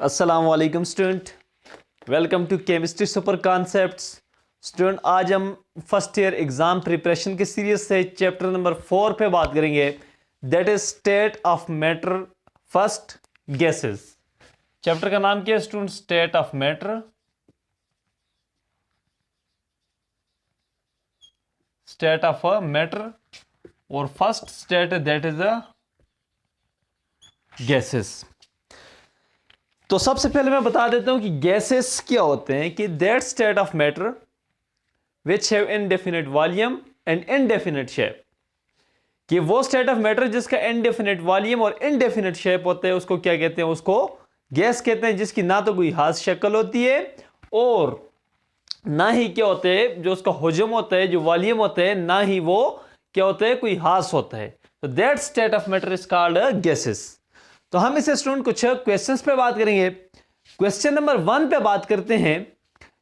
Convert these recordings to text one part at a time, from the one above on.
अस्सलाम वालेकुम student, welcome to chemistry super concepts. Student, आज हम फर्स्ट ईयर एग्जाम प्रिपरेशन के सीरीज से चैप्टर नंबर 4 पे बात करेंगे, that is state of matter first gases. Chapter का नाम क्या है student? State of matter, state of matter और first state that is a gases. तो सबसे पहले मैं बता देता हूं कि गैसेस क्या होते हैं कि that state of matter which have indefinite volume and indefinite shape. कि वो स्टेट ऑफ मैटर जिसका इनडेफिनिट वॉल्यूम और इनडेफिनिट शेप होता है उसको क्या कहते हैं? उसको गैस कहते हैं, जिसकी ना तो कोई खास शक्ल होती है और ना ही क्या होते हैं जो उसका हुजम होता है, जो वॉल्यूम होता है, ना ही वो क्या होता है कोई खास होता है। तो that state of matter is called gases. तो हम इसे स्टूडेंट कुछ क्वेश्चंस पे बात करेंगे। क्वेश्चन नंबर 1 पे बात करते हैं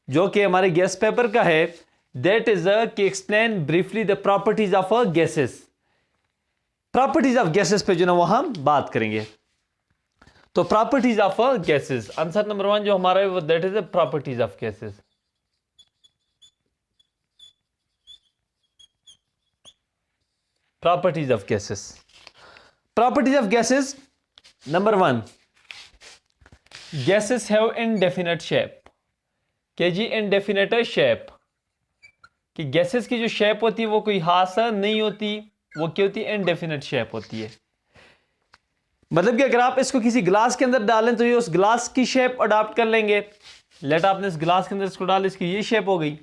जो कि हमारे गैस पेपर का है, दैट इज कि explain briefly the properties of gases. Properties of gases पे जो ना वो हम बात करेंगे। तो properties of gases, answer number 1 जो हमारा है that is properties of gases. Properties of gases, properties of gases number 1, gases have indefinite shape. के जी इनडेफिनिट शेप, कि गैसेस की जो शेप होती है वो कोई खास नहीं होती, वो क्या होती है? इनडेफिनिट शेप होती है। मतलब कि अगर आप इसको किसी ग्लास के अंदर डालें तो ये उस ग्लास की शेप अडॉप्ट कर लेंगे। लेट आपने इस ग्लास के अंदर इसको डाला, इसकी ये शेप हो गई।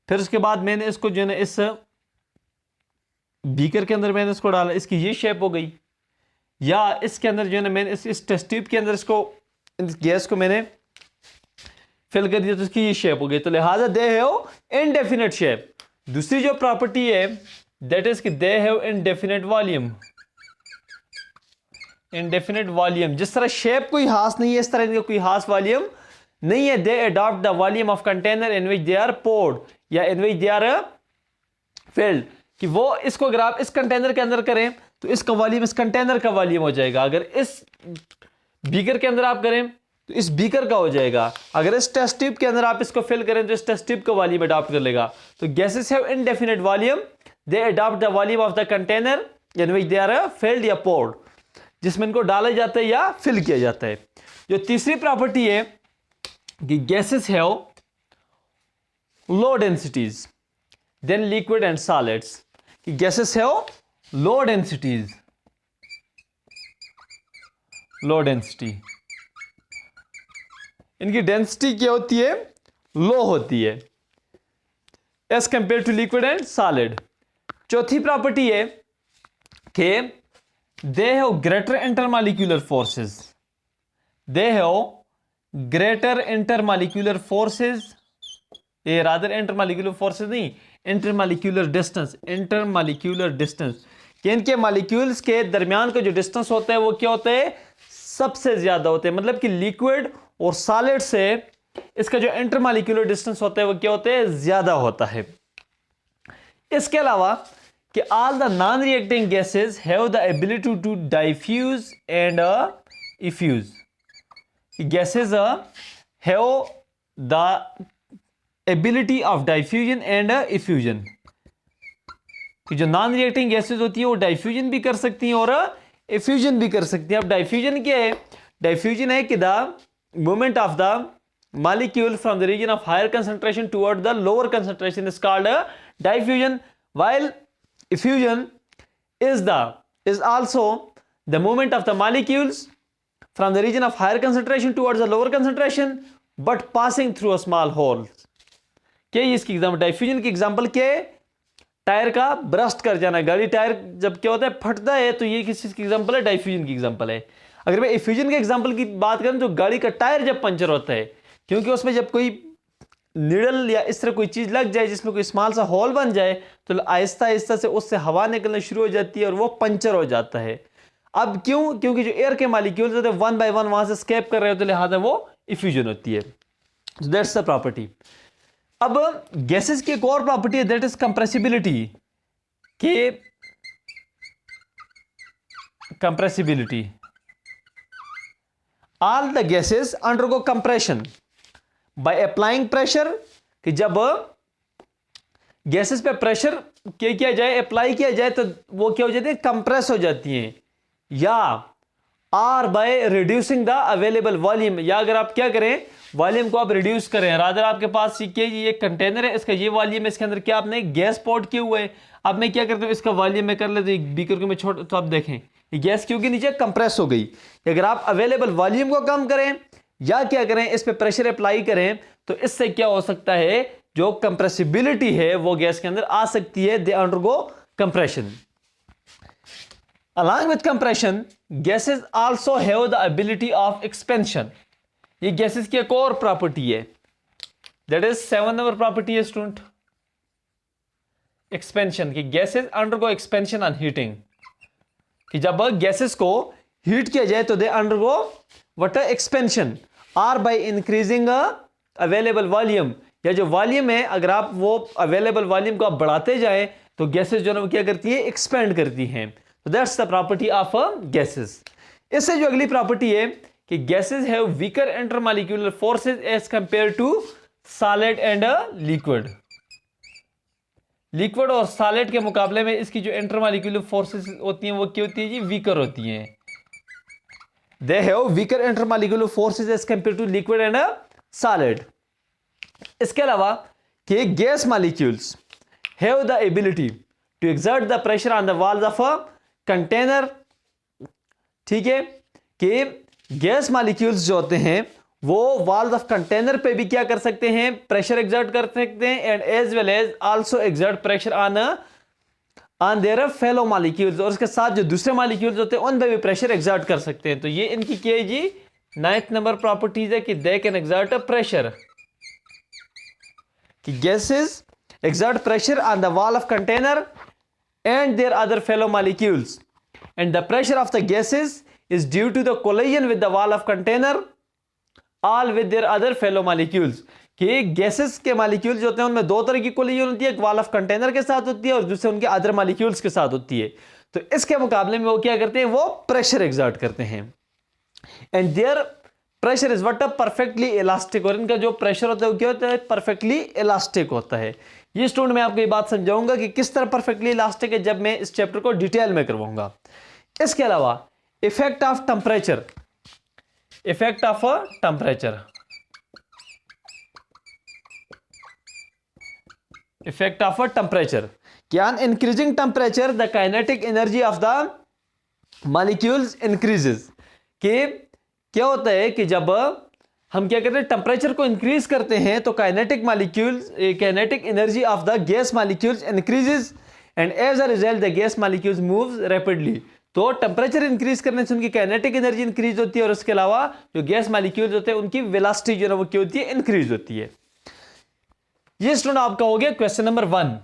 फिर उसके बाद मैंने इसको जो है ना इस बीकर के अंदर मैंने इसको डाला, इसकी ये शेप हो गई। या इसके अंदर जो है ना मैंने इस टेस्ट ट्यूब के अंदर इसको इस गैस को मैंने फिल कर दिया तो इसकी ये शेप हो गई। तो लिहाजा दे हैव इनडेफिनिट शेप। दूसरी जो प्रॉपर्टी है दैट इज कि they have indefinite volume. Indefinite volume, जिस तरह शेप कोई खास नहीं है इस तरह इनका कोई खास वॉल्यूम नहीं है। They adopt the volume of container in which they are poured या in which they are field. कि वो इसको अगर आप इस कंटेनर के अंदर करें तो इसका वॉल्यूम इस कंटेनर का वॉल्यूम हो जाएगा। अगर इस बीकर के अंदर आप करें तो इस बीकर का हो जाएगा। अगर इस टेस्ट ट्यूब के अंदर आप इसको फिल करें तो इस टेस्ट ट्यूब का वॉल्यूम अडॉप्ट कर लेगा। तो gases have indefinite volume, they adopt the volume of the container in which they are filled या पोर्ड, जिसमें इनको डाला जाता है या फिल किया जाता है। जो तीसरी प्रॉपर्टी है कि gases have low densities than liquid and solids. कि gases have low densities, low density, इनकी डेंसिटी क्या होती है? लो होती है as compare to liquid and solid. चौथी प्रॉपर्टी है कि they have greater intermolecular forces. They have greater intermolecular forces, ये रादर इंटरमॉलिक्यूलर फोर्सेस नहीं, इंटरमॉलिक्यूलर डिस्टेंस। इंटरमॉलिक्यूलर डिस्टेंस कि इनके मॉलिक्यूल्स के दरमियान का जो डिस्टेंस होता है वो क्या होता है? सबसे ज्यादा होता है। मतलब कि लिक्विड और सॉलिड से इसका जो इंटरमॉलिक्यूलर डिस्टेंस होता है वो क्या होता है? ज्यादा होता है। इसके अलावा कि all the non reacting gases have the ability to diffuse and effuse. Gases have the ability of diffusion and effusion. कि जो नॉन रिएक्टिंग गैसेस होती है वो डाइफ्यूजन भी कर सकती हैं और इफ्यूजन भी कर सकती हैं। अब डाइफ्यूजन क्या है? डाइफ्यूजन है कि the movement of the molecule from the region of higher concentration toward the lower concentration is called diffusion, while effusion is also the movement of the molecules from the region of higher concentration towards the lower concentration but passing through a small hole. क्या है इसकी example? डाइफ्यूजन की example क्या है? Tyre का burst कर जाना। गाड़ी टायर जब क्या होता है फटता है तो ये किस चीज की एग्जांपल है? डाइफ्यूजन की एग्जांपल है। अगर मैं इफ्यूजन के एग्जांपल की बात करें तो गाड़ी का टायर जब पंचर होता है, क्योंकि उसमें जब कोई नीडल या इस तरह कोई चीज लग जाए जिसमें कोई स्मॉल सा होल बन जाए तो आहिस्ता आहिस्ता से उससे हवा निकलना शुरू हो जाती है और वो पंचर हो जाता है। अब क्यों? क्योंकि जो एयर के मॉलिक्यूल्स होते हैं वन बाय वन वहां से स्केप कर रहे होते हैं, लिहाजा वो इफ्यूजन होती है। So that's the property. अब गैसेस की एक और प्रॉपर्टी है दैट इज कंप्रेसिबिलिटी। कि compressibility, all the gases undergo compression by applying pressure, कि जब गैसेस पे प्रेशर किया जाए, अप्लाई किया जाए, तो वो क्या हो जाती है, कंप्रेस हो जाती हैं। या or by reducing the available volume, या अगर आप क्या करें, वॉल्यूम को आप रिड्यूस करें। रादर आपके पास ये कंटेनर है, इसका ये वॉल्यूम है, इसके अंदर क्या आपने गैस पोर्ट किए हुए है। अब मैं क्या करता हूँ, इसका वॉल्यूम में कर लेते हैं बीकर को मैं छोड़, तो आप देखें ये गैस क्योंकि नीचे कंप्रेस हो गई। अगर आप अवेलेबल वॉल्यूम को कम करें या क्या करें, इस पे प्रेशर अप्लाई करें, तो इससे क्या हो सकता है, जो कंप्रेसिबिलिटी है वो गैस के अंदर आ सकती है। They undergo compression. Along with compression, gases also have the ability of expansion. ये गैसेस की एक और प्रॉपर्टी है, दैट इज 7 नंबर प्रॉपर्टी है स्टूडेंट, एक्सपेंशन की। Gases undergo expansion on heating, कि जब गैसेस को हीट किया जाए तो they undergo what expansion, or by increasing available volume, या जो वॉल्यूम है अगर आप वो अवेलेबल वॉल्यूम को आप बढ़ाते जाएं तो गैसेस जो है वो क्या करती है, एक्सपेंड करती हैं। तो that's the property of gases. इससे जो अगली प्रॉपर्टी है कि gases have weaker intermolecular forces as compare to solid and liquid. Liquid और सॉलिड के मुकाबले में इसकी जो इंटरमॉलिक्यूलर फोर्सेस होती हैं वो क्या होती है जी, वीकर होती हैं। They have weaker intermolecular forces as compare to liquid and solid. इसके अलावा कि gas molecules have the ability to exert the pressure on the walls of a container. ठीक है, कि गैस मॉलिक्यूल्स जो होते हैं वो वॉल्स ऑफ कंटेनर पे भी क्या कर सकते हैं, प्रेशर एक्सर्ट कर सकते हैं, and as well as also exert pressure on their fellow molecules, और उसके साथ जो दूसरे मॉलिक्यूल्स होते हैं उन पे भी प्रेशर एक्सर्ट कर सकते हैं। तो ये इनकी क्या है जी, 9th नंबर प्रॉपर्टीज है कि they can exert a pressure, कि gases exert pressure on the wall of container and their other fellow molecules, and the pressure of the gases is due to the collision with the wall of container all with their other fellow molecules। कि gases के molecules जो होते हैं उनमें दो तरह की collision होती है, एक वॉल ऑफ कंटेनर के साथ होती है और दूसरे उनके अदर मॉलिक्यूल्स के साथ होती है। तो इसके मुकाबले में वो क्या करते हैं, वो प्रेशर एक्सर्ट करते हैं, and their pressure is what a perfectly elastic, और इनका जो प्रेशर होता है वो क्या होता है, परफेक्टली इलास्टिक होता है। ये स्टूडेंट मैं आपको ये बात समझाऊंगा कि किस तरह परफेक्टली इलास्टिक है जब मैं इस चैप्टर को डिटेल में करवाऊंगा। इसके अलावा effect of temperature, effect of temperature, effect of temperature, क्या increasing temperature the kinetic energy of the molecules increases. कि क्या होता है कि जब हम क्या करते हैं, टेम्परेचर को इंक्रीज करते हैं तो kinetic molecules, kinetic energy of the gas molecules increases, and as a result the gas molecules moves rapidly. तो टेम्परेचर इंक्रीज करने से उनकी काइनेटिक एनर्जी इंक्रीज होती है, और उसके अलावा जो गैस मॉलिक्यूल्स होते हैं उनकी वेलोसिटी जो है वो क्या होती है, इंक्रीज होती है। ये स्टूडेंट आपका हो गया question number 1।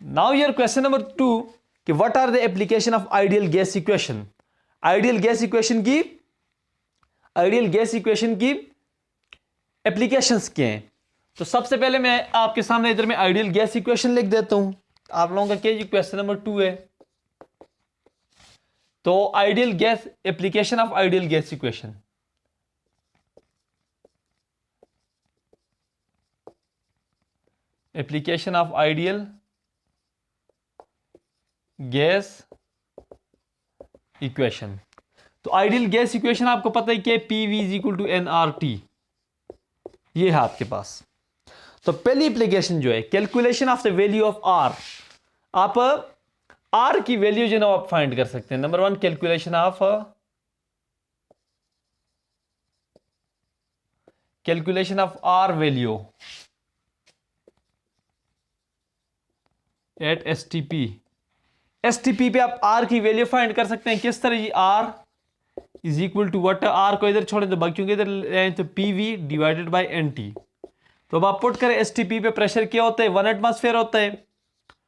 Now your question number 2 कि what are the application of ideal gas equation. Ideal gas equation की, आइडियल गैस इक्वेशन की एप्लीकेशंस क्या हैं। तो सबसे पहले मैं आपके सामने इधर में आइडियल गैस इक्वेशन लिख देता हूं। आप लोगों का क्या जी, क्वेश्चन नंबर 2 है। तो ideal gas, application of ideal gas equation, application of ideal gas equation. तो आइडियल गैस इक्वेशन आपको पता है क्या, PV is equal to nRT, ये है आपके पास। तो पहली एप्लीकेशन जो है, calculation of the value of R। आप R की वैल्यू जो है आप फाइंड कर सकते हैं। Number 1 calculation of, calculation of R value at STP। STP पे आप R की वैल्यू फाइंड कर सकते हैं किस तरह जी, R is equal to what, R को इधर छोड़े तो बाकी इधर तो PV डिवाइडेड बाई NT। तो अब आप पुट करें STP पे प्रेशर क्या होता है, 1 एटमॉस्फेयर होता है,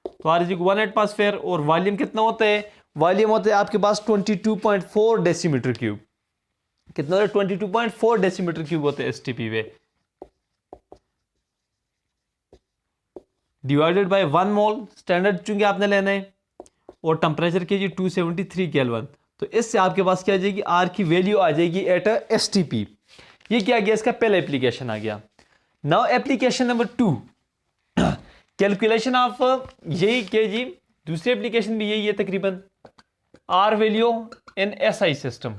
तो R इज इक्वल 1 एटमॉस्फेयर, और वॉल्यूम कितना होता है, वॉल्यूम होता है आपके पास 22.4 डेसीमीटर क्यूब। कितना होता है, 22.4 डेसीमीटर क्यूब होते हैं STP पे, डिवाइडेड बाय 1 मोल, स्टैंडर्ड चूंकि आपने लेना है, और टेम्परेचर के जी 273 केल्विन। तो इससे आपके पास क्या आ जाएगी, आर की वैल्यू आ जाएगी एट एस टी पी। ये क्या गया, इसका पहला एप्लीकेशन आ गया। Now application number 2, calculation of, यही क्या जी, दूसरी एप्लीकेशन भी यही है तकरीबन, R value in S I system,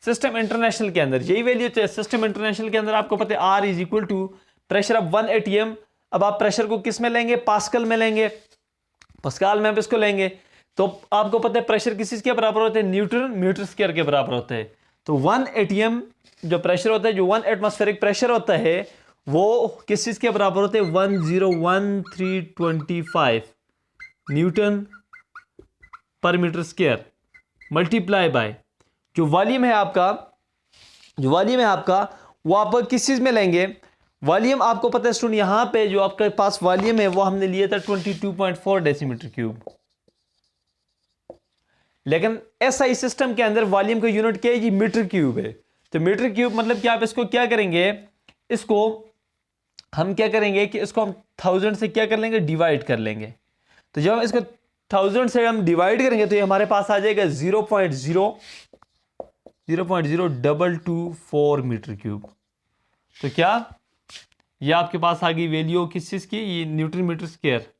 system international के अंदर यही वैल्यू चाहिए। सिस्टम इंटरनेशनल के अंदर आपको पता है R is equal to pressure of 1 atm। अब आप प्रेशर को किस में लेंगे, पास्कल में लेंगे, पास्कल में आप इसको लेंगे। तो आपको पता है प्रेशर किस चीज के बराबर होते हैं, न्यूटन मीटर स्क्वायर के बराबर होता है। तो 1 atm जो प्रेशर होता है, जो 1 एटमॉस्फेरिक प्रेशर होता है, वो किस चीज के बराबर होते हैं, 101325 न्यूटन पर मीटर स्क्वायर मल्टीप्लाई बाय जो वॉल्यूम है आपका, जो वॉल्यूम है आपका वो आप किस चीज में लेंगे, वॉल्यूम आपको पता है स्टूडेंट, यहां पे जो आपके पास वॉल्यूम है वो हमने लिया था 22.4 डेसीमीटर क्यूब। लेकिन एसआई सिस्टम के अंदर वॉल्यूम का यूनिट क्या है जी, मीटर क्यूब है। तो मीटर क्यूब मतलब कि आप इसको क्या करेंगे, इसको हम क्या करेंगे कि इसको हम 1000 से क्या कर लेंगे, डिवाइड कर लेंगे। तो जब हम इसको 1000 से हम डिवाइड करेंगे तो ये हमारे पास आ जाएगा 0.0224 मीटर क्यूब। तो क्या ये आपके पास आ गई वैल्यू किस चीज की, ये न्यूटन मीटर स्क्वायर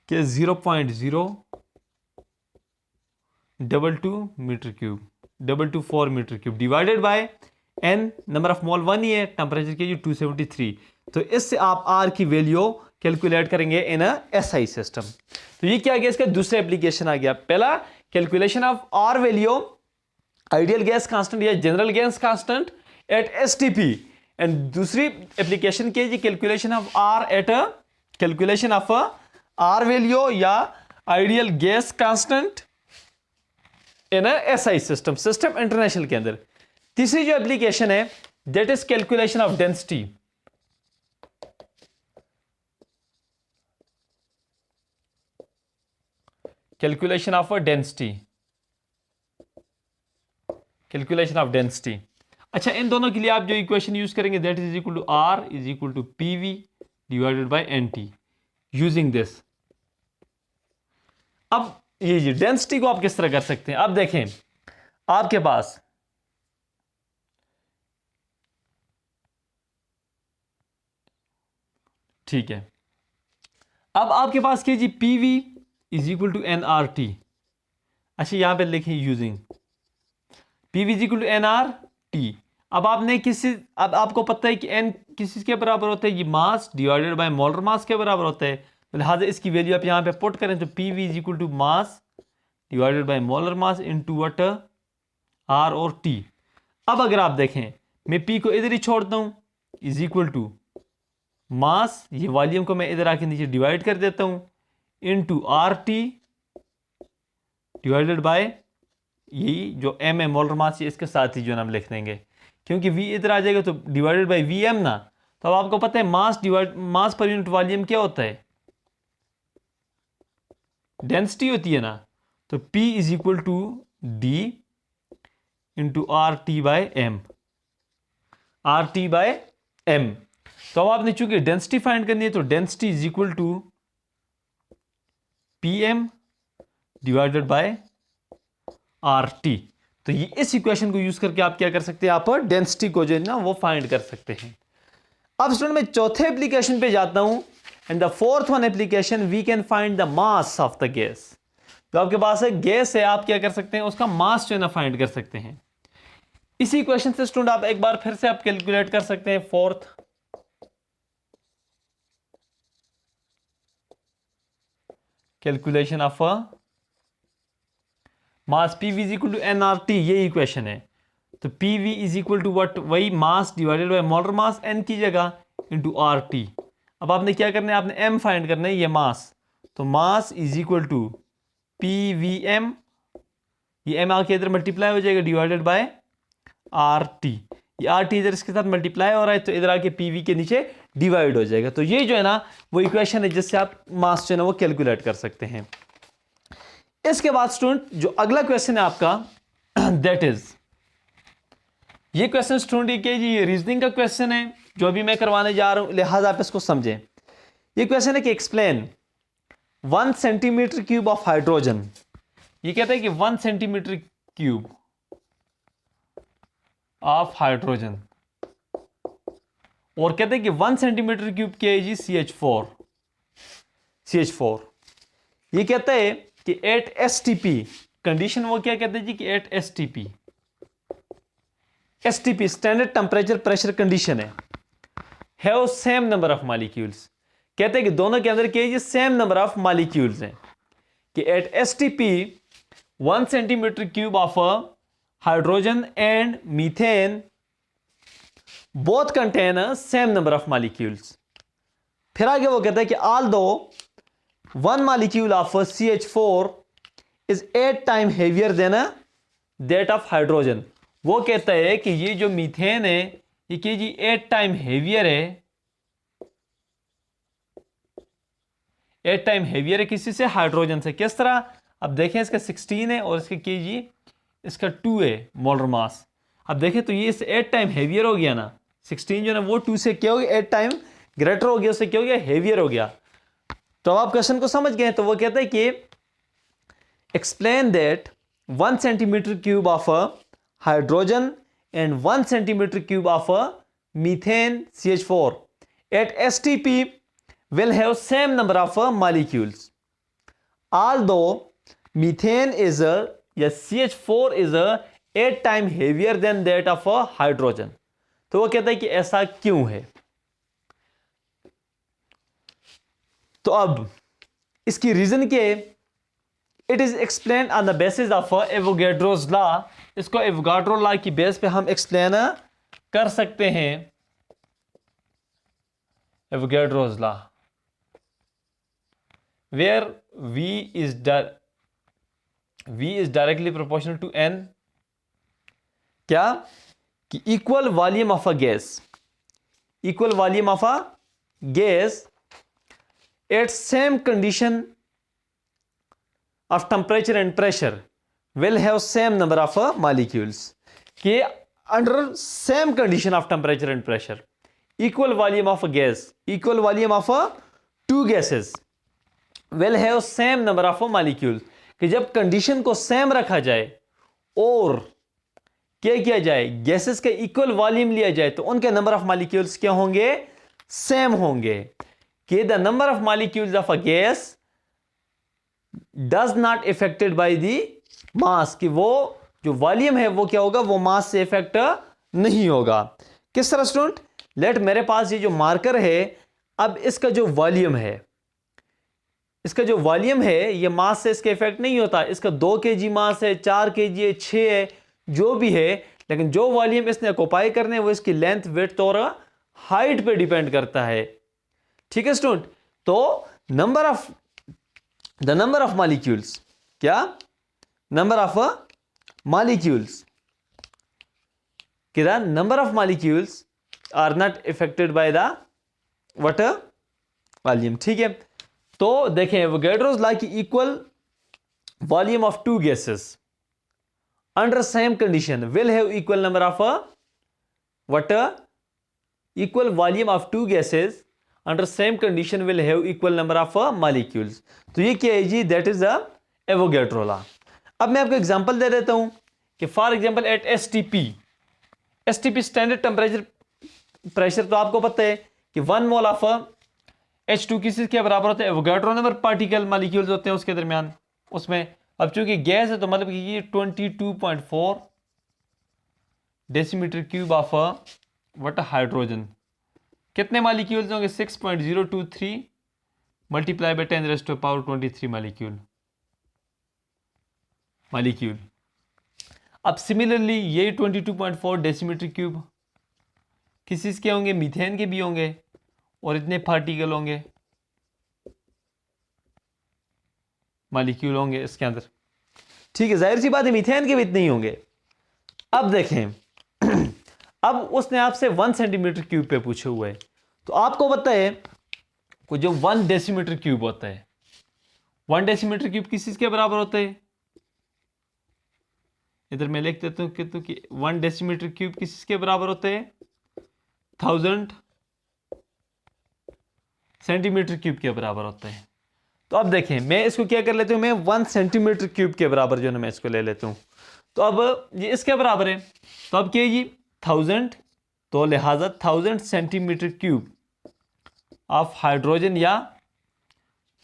के 0.022 metre cube, 224 metre cube divided by N, number of mole 1 ही है, टेम्परेचर की 273। तो इससे आप आर की वैल्यू कैलकुलेट करेंगे इन अ एसआई सिस्टम। तो ये क्या आ गया, इसका दूसरा एप्लीकेशन आ गया। पहला calculation of R value ideal gas constant या general gas constant at STP, and दूसरी एप्लीकेशन की जी calculation of R at calculation of R value या ideal gas constant in SI system, system international के अंदर। तीसरी जो एप्लीकेशन है that is calculation of density. Calculation of density, calculation of density. अच्छा, इन दोनों के लिए आप जो इक्वेशन यूज करेंगे that is equal to are is equal to PV divided by NT, using this. अब ये डेंसिटी को आप किस तरह कर सकते हैं, अब देखें आपके पास ठीक है, अब आपके पास क्या जी, PV is equal to N R T. अच्छा यहां पे लिखें using PV is equal to N R T. अब आपने किसी, अब आपको पता है कि एन किस चीज के बराबर होता है, ये मास डिवाइडेड बाय मोलर मास के बराबर होता है। तो लिहाजा इसकी वैल्यू आप यहां पे पुट करें तो PV is equal to mass divided by molar mass into what, R और टी। अब अगर आप देखें मैं पी को इधर ही छोड़ता हूं, इज इक्वल टू मास, ये वॉल्यूम को मैं इधर आके नीचे डिवाइड कर देता हूं, into R T divided by यही जो एम है मोलर मास, इसके साथ ही जो हम लिख देंगे, क्योंकि वी इधर आ जाएगा तो डिवाइडेड बाय वी एम ना। तो अब आपको पता है मास डिवाइड, मास पर यूनिट वॉल्यूम क्या होता है, डेंसिटी होती है ना। तो P is equal to D into R T by M, R T by M. तो अब आपने चूंकि डेंसिटी फाइंड करनी है तो density is equal to P M divided by R T. तो ये इस इक्वेशन को यूज करके आप क्या कर सकते हैं, आप डेंसिटी को जो है ना वो फाइंड कर सकते हैं। अब स्टूडेंट मैं चौथे एप्लीकेशन पे जाता हूं, and the fourth one application we can find the mass of the gas. तो आपके पास है गैस है, आप क्या कर सकते हैं, उसका मास जो है ना फाइंड कर सकते हैं। इसी इक्वेशन से स्टूडेंट आप एक बार फिर से आप कैलकुलेट कर सकते हैं fourth, calculation of mass PV is equal to NRT, ये इक्वेशन है। तो PV is equal to what, वही mass divided by molar mass N की जगह इंटू आर टी। अब आपने क्या करना है, आपने एम फाइंड करना है, ये मास। तो mass is equal to P V M, ये एम आके इधर मल्टीप्लाई हो जाएगा डिवाइडेड बाय आर टी। ये आर टी इधर इसके साथ मल्टीप्लाई हो रहा है तो इधर आके पी वी के नीचे डिवाइड हो जाएगा। तो ये जो है ना वो इक्वेशन है जिससे आप मास जो है ना वो कैलकुलेट कर सकते हैं। इसके बाद स्टूडेंट जो अगला क्वेश्चन है आपका दैट इज, ये क्वेश्चन स्टूडेंट के जी ये रीजनिंग का क्वेश्चन है जो अभी मैं करवाने जा रहा हूं, लिहाजा आप इसको समझें। ये क्वेश्चन है कि explain 1 centimetre cube of hydrogen, ये कहता है कि 1 सेंटीमीटर क्यूब ऑफ हाइड्रोजन, और कहते हैं कि 1 सेंटीमीटर क्यूब क्या है जी, CH4। ये कहता है कि एट STP कंडीशन, वो क्या कहते हैं जी कि at STP standard temperature pressure condition है सेम नंबर ऑफ मॉलिक्यूल्स। कहते हैं कि दोनों के अंदर क्या है जी, सेम नंबर ऑफ मॉलिक्यूल्स हैं, कि at STP 1 centimetre cube of hydrogen and methane both contain a same number of molecules। फिर आगे वो कहता है कि although one molecule of CH4 is 8 times heavier than that of hydrogen, वो कहता है कि ये जो मीथेन है ये कि जी 8 टाइम हेवियर है, 8 टाइम हेवियर है किसी से, हाइड्रोजन से। किस तरह, अब देखें इसका 16 है और इसका के जी इसका 2 है मोलर मास। अब देखें तो ये इससे 8 टाइम हेवियर हो गया ना, 16 जो है वो 2 से क्या हो गया, 8 टाइम ग्रेटर हो गया, उससे क्या हो गया, हेवियर हो गया। तो अब आप क्वेश्चन को समझ गए। तो वो कहता है कि explain that 1 centimetre cube of hydrogen and 1 centimetre cube of methane CH4 at STP will have same number of molecules, although methane is CH4 is 8 times heavier than that of hydrogen। तो वो कहता है कि ऐसा क्यों है। तो अब इसकी रीजन क्या है, it is explain on the basis of Avogadro's law. इसको एवोगाड्रो लॉ की बेस पे हम एक्सप्लेन कर सकते हैं, Avogadro's law, where V is directly proportional to N, क्या कि equal volume of a gas, equal volume of a gas at same condition of temperature and pressure will have same number of molecules, कि under same condition of temperature and pressure equal volume of a gas, equal volume of two gases will have same number of molecules, कि जब condition को same रखा जाए और क्या किया जाए, गैसेस का इक्वल वॉल्यूम लिया जाए, तो उनके नंबर ऑफ मॉलिक्यूल्स क्या होंगे, सेम होंगे। कि the number of molecules of a gas does not affected by the mass, कि वो जो वॉल्यूम है वो क्या होगा, वो मास से इफेक्ट नहीं होगा। किस तरह स्टूडेंट, लेट मेरे पास ये जो मार्कर है, अब इसका जो वॉल्यूम है, इसका जो वॉल्यूम है ये मास से इसका इफेक्ट नहीं होता। इसका 2 kg मास है, 4 kg है, 6 है, जो भी है, लेकिन जो वॉल्यूम इसने ऑक्युपाई करने वो इसकी लेंथ, विड्थ और हाइट पे डिपेंड करता है। ठीक है स्टूडेंट, तो द नंबर ऑफ मॉलिक्यूल्स, क्या नंबर ऑफ मॉलिक्यूल्स, कि the number of molecules are not affected by the what volume. ठीक है, तो देखें एवोगैड्रोस लॉ की equal volume of two gases under same condition will have equal number of equal volume of two gases under same condition will have equal number of molecules। तो ये क्या है जी, that is the Avogadro law। अब मैं आपको example दे देता हूं कि for example at STP standard temperature pressure, तो आपको पता है कि 1 मोल ऑफ H2 किसी के बराबर होता है एवोगाड्रो नंबर पार्टिकल मॉलिक्यूल्स होते हैं उसके दरमियान उसमें। अब चूंकि गैस है तो मतलब कि ये 22.4 decimetre cube of what hydrogen, कितने मॉलिक्यूल्स होंगे, 6.023 मल्टीप्लाई बाय 10⁻23 मॉलिक्यूल। अब सिमिलरली ये 22.4 डेसीमीटर क्यूब किसी के होंगे, मीथेन के भी होंगे, और इतने पार्टिकल होंगे, मॉलिक्यूल होंगे इसके अंदर। ठीक है, जाहिर सी बात है मीथेन के भी इतने ही होंगे। अब देखें अब उसने आपसे 1 सेंटीमीटर क्यूब पे पूछे हुए है, तो आपको पता है कि जो 1 डेसीमीटर क्यूब होता है, 1 डेसीमीटर क्यूब किस चीज के बराबर होता है, इधर मैं लिख देता हूं कि 1 डेसीमीटर क्यूब किस चीज के बराबर होते हैं, 1000 सेंटीमीटर क्यूब के बराबर होता है। तो तो अब देखें, मैं इसको क्या कर लेता हूँ, मैं 1 सेंटीमीटर क्यूब के बराबर जो है ना मैं इसको ले लेता हूँ। तो अब ये इसके बराबर है, तो अब क्या है जी 1000, तो लिहाजा 1000 सेंटीमीटर क्यूब ऑफ हाइड्रोजन या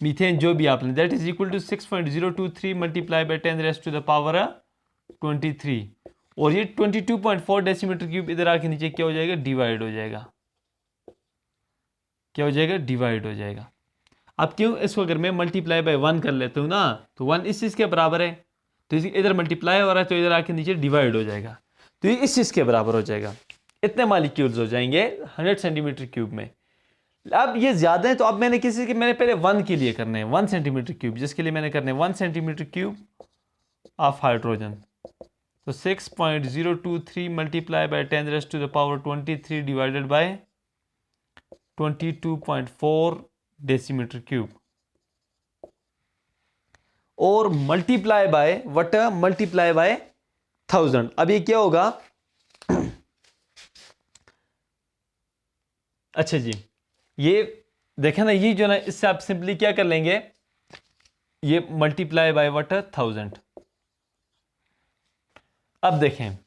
मीथेन जो भी आपने, that is equal to 6.023 multiply by 10 raise to the power 23, और ये 22.4 डेसीमीटर क्यूब इधर आके नीचे क्या हो जाएगा, डिवाइड हो जाएगा। क्या हो जाएगा, डिवाइड हो जाएगा। अब क्यों, इसको अगर मैं मल्टीप्लाई बाय 1 कर लेता हूँ ना, तो 1 इस चीज़ के बराबर है, तो इधर मल्टीप्लाई हो रहा है तो इधर आके नीचे डिवाइड हो जाएगा, तो ये इस चीज़ के बराबर हो जाएगा। इतने मालिक्यूल्स हो जाएंगे 100 सेंटीमीटर क्यूब में। अब ये ज़्यादा है, तो अब मैंने किसी के, मैंने पहले 1 के लिए करने हैं 1 सेंटीमीटर क्यूब, जिसके लिए मैंने करने हैं 1 सेंटीमीटर क्यूब ऑफ हाइड्रोजन, तो 6.023 multiply by 10 raise to the power 23 divided by 22.4 decimetre cube, और multiply by what, multiply by 1000। अब ये क्या होगा, अच्छा जी, ये देखें ना, ये जो ना, इससे आप सिंपली क्या कर लेंगे, ये मल्टीप्लाई बाय वट 1000। अब देखें,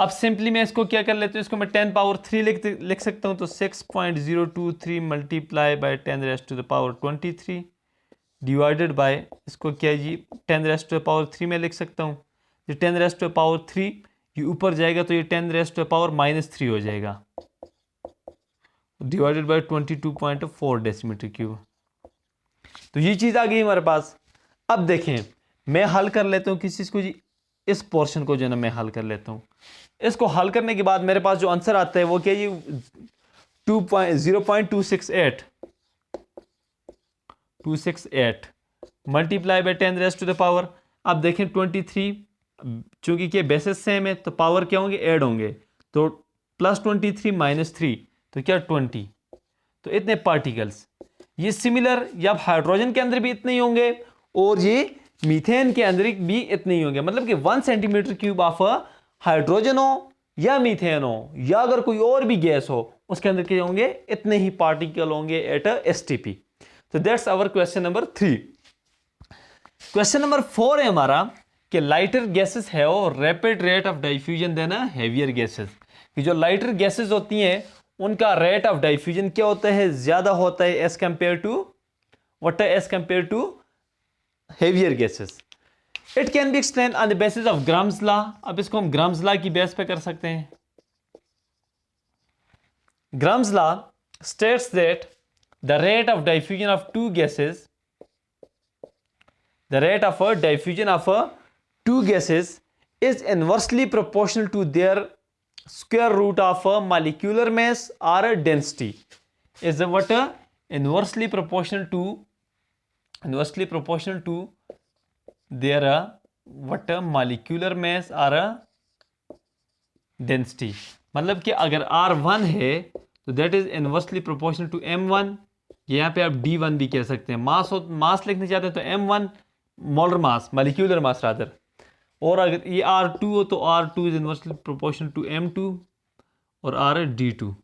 अब सिंपली मैं इसको क्या कर लेता हूँ, इसको मैं 10 पावर 3 लिख सकता हूँ, तो 6.023 multiply by 10 raise to the power 23 divided by, इसको क्या है जी 10 रेज़ टू द पावर 3 में लिख सकता हूँ। ये 10 रेज़ टू द पावर 3 ये ऊपर जाएगा तो ये 10 रेज़ टू द पावर -3 हो जाएगा, डिवाइडेड बाय 22.4 डेसीमीटर क्यूब। तो ये चीज़ आ गई हमारे पास। अब देखें, मैं हल कर लेता हूँ किस चीज़ को जी, इस पोर्शन को जो है ना मैं हल कर लेता हूँ। इसको हल करने के बाद मेरे पास जो आंसर आता है वो क्या जी 0.268 multiply by 10 raise to the power. अब देखें 23, चूंकि के बेसिस सेम है तो पावर क्या होंगे, ऐड होंगे, तो +23 -3 तो क्या 20, तो इतने पार्टिकल्स। ये सिमिलर या हाइड्रोजन के अंदर भी इतने ही होंगे और ये मीथेन के अंदर भी इतने ही होंगे, मतलब कि 1 सेंटीमीटर क्यूब ऑफ हाइड्रोजन हो या मीथेन हो या अगर कोई और भी गैस हो उसके अंदर क्या होंगे, इतने ही पार्टिकल होंगे एट STP। तो that's our question number 3। Question number 4 है हमारा कि lighter gases have rapid rate of diffusion than heavier gases, कि जो लाइटर गैसेस होती हैं उनका रेट ऑफ डिफ्यूजन क्या होता है, ज्यादा होता है as compare to heavier gases. It can be explain on the basis of Graham's law. अब इसको हम ग्राम्स लॉ की बेस पे कर सकते हैं। Graham's law states that the rate of diffusion of two gases, the rate of diffusion of two gases is inversely proportional to their square root of molecular mass or density. Is what inversely proportional to their what molecular mass or density। मतलब कि अगर R1 है तो that is inversely proportional to M1, यहाँ पे आप D1 भी कह सकते हैं। मास लिखना चाहते हैं तो M1 molar mass, molecular mass rather, और अगर ये R2 हो तो R2 is inversely proportional to M2 और RD2।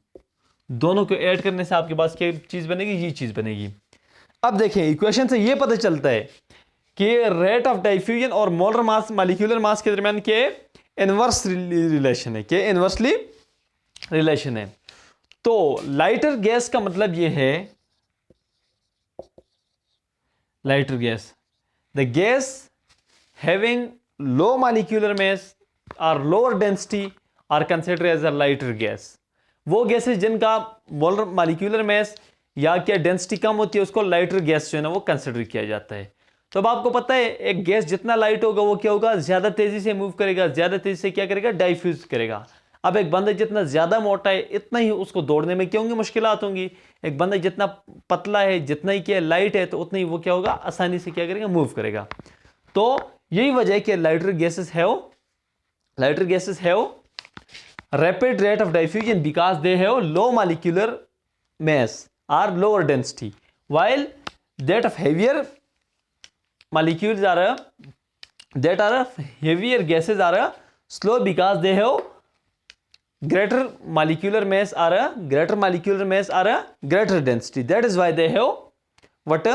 दोनों को ऐड करने से आपके पास क्या चीज़ बनेगी, ये चीज़ बनेगी। अब देखें इक्वेशन से ये पता चलता है कि रेट ऑफ डिफ्यूजन और मोलर मास मॉलिक्यूलर मास के दरमियान के इनवर्स रिलेशन है, के इनवर्सली रिलेशन है। तो लाइटर गैस का मतलब ये है, lighter gas the gas having low molecular mass or lower density are considered as a lighter gas। वो गैसेस जिनका मॉलिक्यूलर मास या क्या डेंसिटी कम होती है उसको लाइटर गैस जो है ना वो कंसिडर किया जाता है। तो अब आपको पता है एक गैस जितना लाइट होगा वो क्या होगा, ज्यादा तेजी से मूव करेगा, ज्यादा तेजी से क्या करेगा, डाइफ्यूज करेगा। अब एक बंदा जितना ज्यादा मोटा है इतना ही उसको दौड़ने में क्या होंगी, मुश्किलात होंगी। एक बंदा जितना पतला है, जितना ही क्या लाइट है, तो उतना ही वो क्या होगा, आसानी से क्या करेगा, मूव करेगा। तो यही वजह है कि lighter gases have rapid rate of diffusion because they have low molecular mass or lower density, while that of heavier molecules that are heavier gases are slow because they have greater molecular mass or greater density. That is why they have what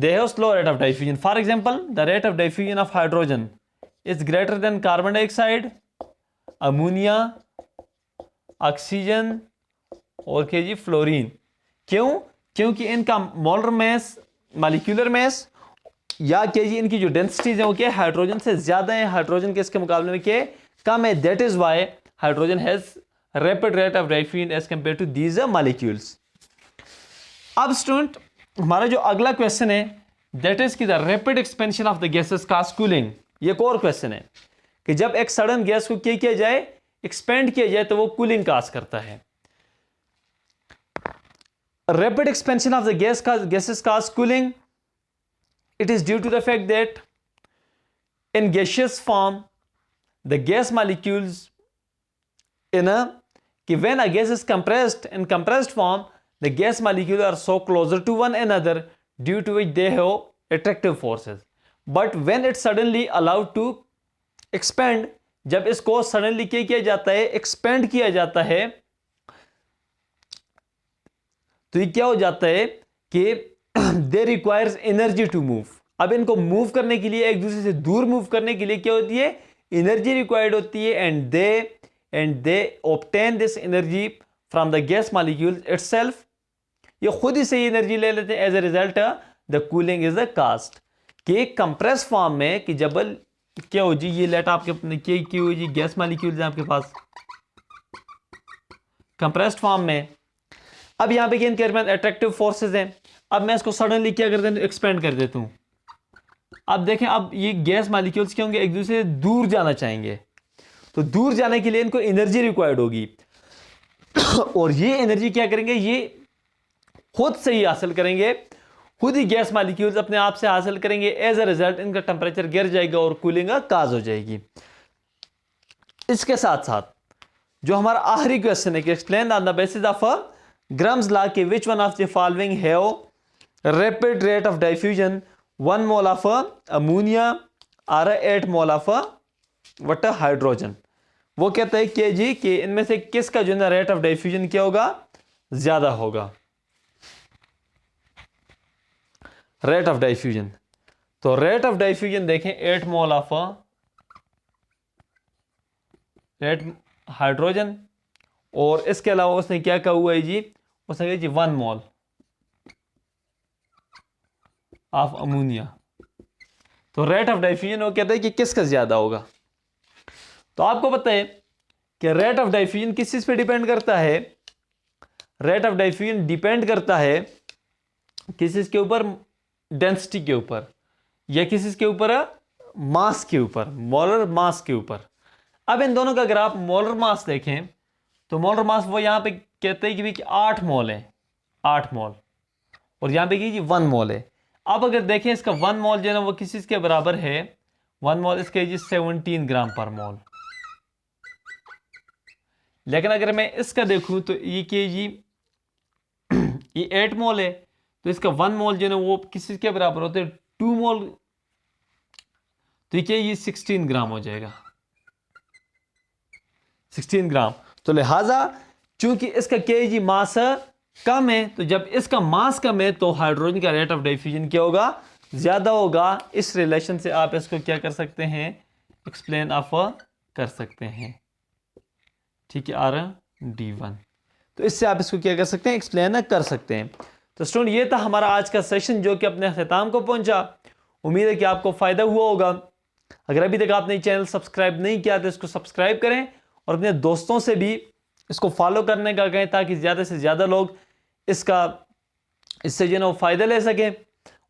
they have slow rate of diffusion. For example, the rate of diffusion of hydrogen is greater than carbon dioxide, ammonia, oxygen और क्या जी fluorine. क्यों? क्योंकि इनका molar mass, molecular mass या क्या जी इनकी जो densities है वो क्या हाइड्रोजन से ज्यादा है, हाइड्रोजन के इसके मुकाबले में क्या कम है। That is why hydrogen has rapid rate of diffusion as compare to these molecules. अब स्टूडेंट हमारा जो अगला क्वेश्चन है दैट इज की the rapid expansion of the gases cause cooling. ये एक और क्वेश्चन है कि जब एक सडन गैस को क्या किया जाए, एक्सपेंड किया जाए, तो वो कूलिंग काज करता है। Rapid expansion of the gases cause cooling. It is due to the fact that in gaseous form the gas molecules when a gas is compressed, in compressed form the gas molecules are so closer to one another due to which they have attractive forces. But when it's suddenly allowed to expand, जब इसको suddenly क्या किया जाता है, expand किया जाता है, तो ये क्या हो जाता है कि दे रिक्वायर्स एनर्जी टू मूव। अब इनको मूव करने के लिए, एक दूसरे से दूर मूव करने के लिए क्या होती है, एनर्जी रिक्वायर्ड होती है। And they obtain this energy from the gas molecule itself. ये खुद ही से एनर्जी ले लेते हैं। As a result the cooling is the cost. कि कंप्रेस फॉर्म में कि जब क्या हो जी, ये लेट आपके अपने क्या हो जी, गैस मॉलिक्यूल्स हैं आपके पास कंप्रेस्ड फॉर्म में। अब यहाँ पे इनके दरमियान अट्रैक्टिव फोर्सेस हैं। अब मैं इसको सडनली क्या कर देता हूँ, एक्सपेंड कर देता हूँ। अब देखें, अब ये गैस मॉलिक्यूल्स क्या होंगे, एक दूसरे से दूर जाना चाहेंगे, तो दूर जाने के लिए इनको एनर्जी रिक्वायर्ड होगी। और ये एनर्जी क्या करेंगे, ये खुद से ही हासिल करेंगे, खुद ही गैस मॉलिक्यूल्स अपने आप से हासिल करेंगे। एज ए रिजल्ट इनका टेम्परेचर गिर जाएगा और कूलिंग का काज हो जाएगी। इसके साथ साथ जो हमारा आखिरी क्वेश्चन है कि explain on the basis of Grom's law के which one of the following have rapid rate of diffusion, 1 mole of ammonia or 8 mole of what hydrogen। वो कहता है कि जी कि इनमें से किसका जो है रेट ऑफ डिफ्यूजन क्या होगा, ज्यादा होगा, रेट ऑफ डिफ्यूजन। तो रेट ऑफ डिफ्यूजन देखें 8 मोल ऑफ रेट हाइड्रोजन, और इसके अलावा उसने क्या कहा हुआ है जी, उसने कहा जी 1 मोल ऑफ अमोनिया। तो रेट ऑफ डिफ्यूजन वो कहता है कि किसका ज्यादा होगा। तो आपको पता है कि रेट ऑफ डिफ्यूजन किस चीज पे डिपेंड करता है, रेट ऑफ डिफ्यूजन डिपेंड करता है किस चीज के ऊपर, डेंसिटी के ऊपर, या किस चीज के ऊपर, मास के ऊपर, मोलर मास के ऊपर। अब इन दोनों का अगर आप मोलर मास देखें तो मोलर मास वो यहां पे कहते हैं कि भाई 8 मोल है, 8 मोल, और यहां पे जी 1 मोल है। अब अगर देखें इसका 1 मोल जो है ना वो किस चीज के बराबर है, 1 मोल इसके जी 17 ग्राम पर मोल। लेकिन अगर मैं इसका देखूं तो ये के जी ये 8 मोल है, तो इसका 1 मोल जो है ना वो किस चीज के बराबर होते हैं, 2 मोल। तो ये 16 ग्राम हो जाएगा, 16 ग्राम। तो लिहाजा चूंकि इसका केजी मास कम है, तो जब इसका मास कम है तो हाइड्रोजन का रेट ऑफ डिफ्यूजन क्या होगा, ज्यादा होगा। इस रिलेशन से आप इसको क्या कर सकते हैं, एक्सप्लेन ऑफ कर सकते हैं। ठीक है, R-D1। तो इससे आप इसको क्या कर सकते हैं, एक्सप्लेन कर सकते हैं। तो स्टूडेंट ये था हमारा आज का सेशन जो कि अपने अख्ताम को पहुंचा। उम्मीद है कि आपको फायदा हुआ होगा। अगर अभी तक आपने चैनल सब्सक्राइब नहीं किया तो इसको सब्सक्राइब करें और अपने दोस्तों से भी इसको फॉलो करने का कहें, ताकि ज़्यादा से ज़्यादा लोग इससे जो है वो फ़ायदा ले सकें।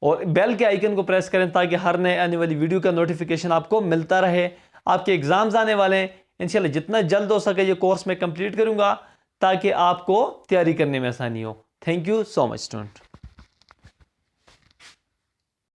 और बेल के आइकन को प्रेस करें ताकि हर नए आने वाली वीडियो का नोटिफिकेशन आपको मिलता रहे। आपके एग्ज़ाम्स आने वाले हैं, इंशाल्लाह जितना जल्द हो सके ये कोर्स मैं कंप्लीट करूँगा ताकि आपको तैयारी करने में आसानी हो। Thank you so much student.